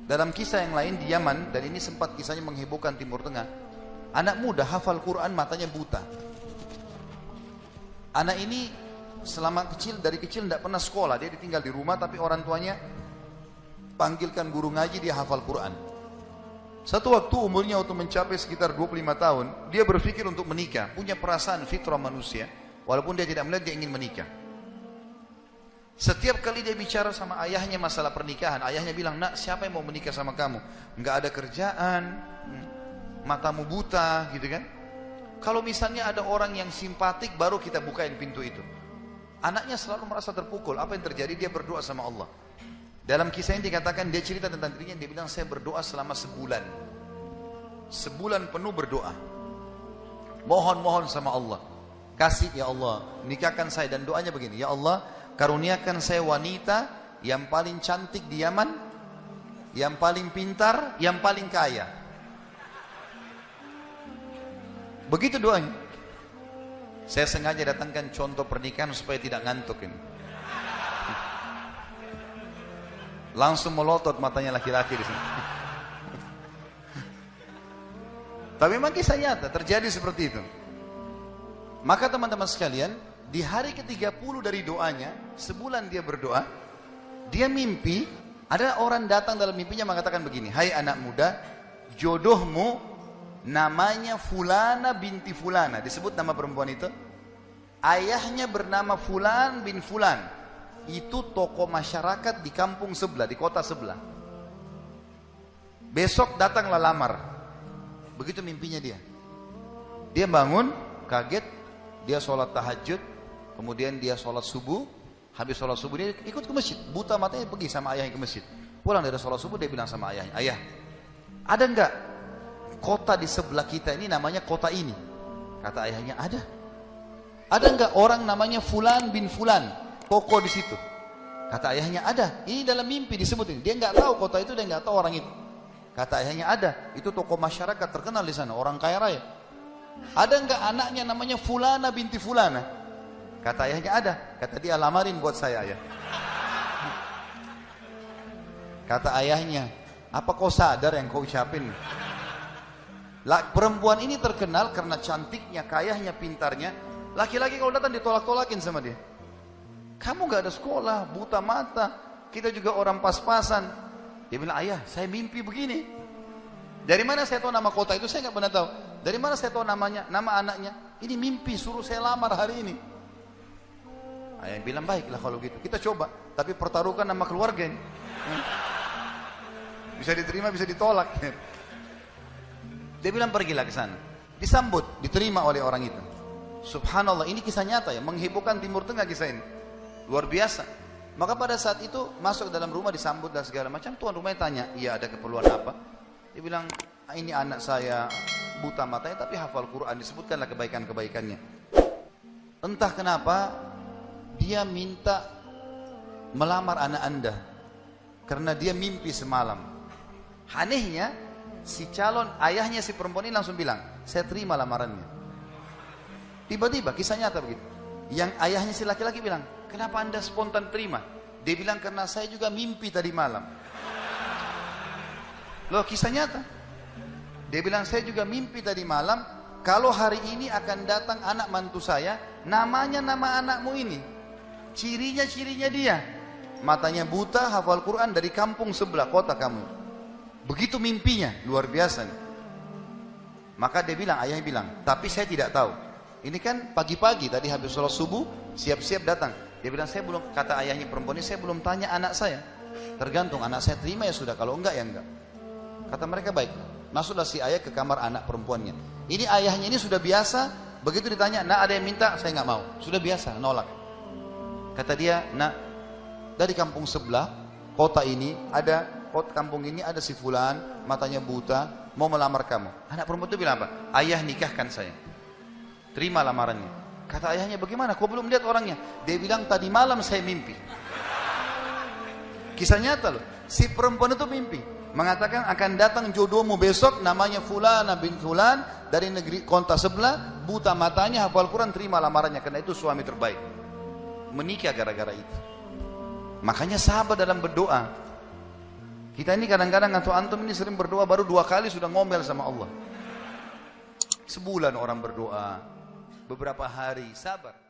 Dalam kisah yang lain di Yaman, dan ini sempat kisahnya menghebohkan Timur Tengah, anak muda hafal Quran matanya buta. Anak ini dari kecil tidak pernah sekolah, dia ditinggal di rumah, tapi orang tuanya panggilkan guru ngaji, dia hafal Quran. Satu waktu umurnya waktu mencapai sekitar 25 tahun, dia berpikir untuk menikah, punya perasaan fitrah manusia, walaupun dia tidak melihat dia ingin menikah. Setiap kali dia bicara sama ayahnya masalah pernikahan, ayahnya bilang, nak, siapa yang mau menikah sama kamu? Enggak ada kerjaan, matamu buta, gitu kan? Kalau misalnya ada orang yang simpatik, baru kita bukain pintu itu. Anaknya selalu merasa terpukul. Apa yang terjadi? Dia berdoa sama Allah. Dalam kisah ini dikatakan, dia cerita tentang dirinya, dia bilang, saya berdoa selama sebulan. Sebulan penuh berdoa. Mohon sama Allah. Kasih ya Allah, nikahkan saya. Dan doanya begini, ya Allah, karuniakan saya wanita yang paling cantik di Yaman, yang paling pintar, yang paling kaya. Begitu doanya. Saya sengaja datangkan contoh pernikahan supaya tidak ngantuk ini. Langsung melotot matanya laki-laki di sini. Tapi memang kisah nyata terjadi seperti itu. Maka teman-teman sekalian, di hari ke-30 dari doanya, sebulan dia berdoa, dia mimpi, ada orang datang dalam mimpinya mengatakan begini, hai anak muda, jodohmu namanya Fulana binti Fulana, disebut nama perempuan itu, ayahnya bernama Fulan bin Fulan, itu tokoh masyarakat di kampung sebelah, di kota sebelah. Besok datanglah lamar. Begitu mimpinya dia. Dia bangun, kaget, dia sholat tahajud, kemudian dia sholat subuh. Habis sholat subuh dia ikut ke masjid. Buta matanya pergi sama ayahnya ke masjid. Pulang dari sholat subuh dia bilang sama ayahnya, ayah, ada enggak kota di sebelah kita ini namanya kota ini? Kata ayahnya, ada. Ada enggak orang namanya Fulan bin Fulan, tokoh di situ? Kata ayahnya, ada. Ini dalam mimpi disebut ini. Dia enggak tahu kota itu, dia enggak tahu orang itu. Kata ayahnya, ada. Itu tokoh masyarakat terkenal di sana, orang kaya raya. Ada enggak anaknya namanya Fulana binti Fulana? Kata ayahnya, ada. Kata dia, lamarin buat saya, ayah. Kata ayahnya, apa kau sadar yang kau ucapin? Perempuan ini terkenal karena cantiknya, kayanya, pintarnya. Laki-laki kalau datang ditolak-tolakin sama dia. Kamu gak ada sekolah, buta mata, kita juga orang pas-pasan. Dia bilang, ayah, saya mimpi begini. Dari mana saya tahu nama kota itu? Saya gak pernah tahu. Dari mana saya tahu namanya, nama anaknya? Ini mimpi, suruh saya lamar hari ini. Ayah bilang, baiklah kalau gitu, kita coba. Tapi pertaruhkan nama keluarga ini. Bisa diterima, bisa ditolak. Dia bilang, pergilah ke sana. Disambut, diterima oleh orang itu. Subhanallah, ini kisah nyata ya, menghebohkan Timur Tengah kisah ini. Luar biasa. Maka pada saat itu masuk dalam rumah, disambut dan segala macam. Tuan rumahnya tanya, iya ada keperluan apa? Dia bilang, ini anak saya buta matanya tapi hafal Quran, disebutkanlah kebaikan-kebaikannya. Entah kenapa dia minta melamar anak anda karena dia mimpi semalam. Anehnya si calon ayahnya si perempuan ini langsung bilang, saya terima lamarannya. Tiba-tiba kisah nyata begitu. Yang ayahnya si laki-laki bilang, kenapa anda spontan terima? Dia bilang, karena saya juga mimpi tadi malam. Loh, kisah nyata. Dia bilang, saya juga mimpi tadi malam, kalau hari ini akan datang anak mantu saya, namanya nama anakmu ini. Cirinya dia. Matanya buta, hafal Quran, dari kampung sebelah kota kamu. Begitu mimpinya, luar biasa nih. Maka dia bilang, ayahnya bilang, tapi saya tidak tahu. Ini kan pagi-pagi tadi habis sholat subuh, siap-siap datang. Dia bilang, saya belum, kata ayahnya perempuan ini, saya belum tanya anak saya. Tergantung, anak saya terima ya sudah, kalau enggak ya enggak. Kata mereka, baik. Masuklah si ayah ke kamar anak perempuannya. Ini ayahnya ini sudah biasa, begitu ditanya, nak ada yang minta, saya enggak mau. Sudah biasa, nolak. Kata dia, nak, dari kampung sebelah, kota ini, kampung ini ada si Fulan, matanya buta, mau melamar kamu. Anak perempuan itu bilang apa? Ayah nikahkan saya. Terima lamarannya. Kata ayahnya, bagaimana? Kau belum lihat orangnya? Dia bilang, tadi malam saya mimpi. Kisah nyata loh. Si perempuan itu mimpi. Mengatakan akan datang jodohmu besok, namanya Fulana bin Fulan, dari negeri kota sebelah, buta matanya, hafal Quran, terima lamarannya. Karena itu suami terbaik. Menikah gara-gara itu. Makanya sahabat dalam berdoa. Kita ini kadang-kadang atau antum ini sering berdoa baru 2 kali sudah ngomel sama Allah. Sebulan orang berdoa, beberapa hari, sabar.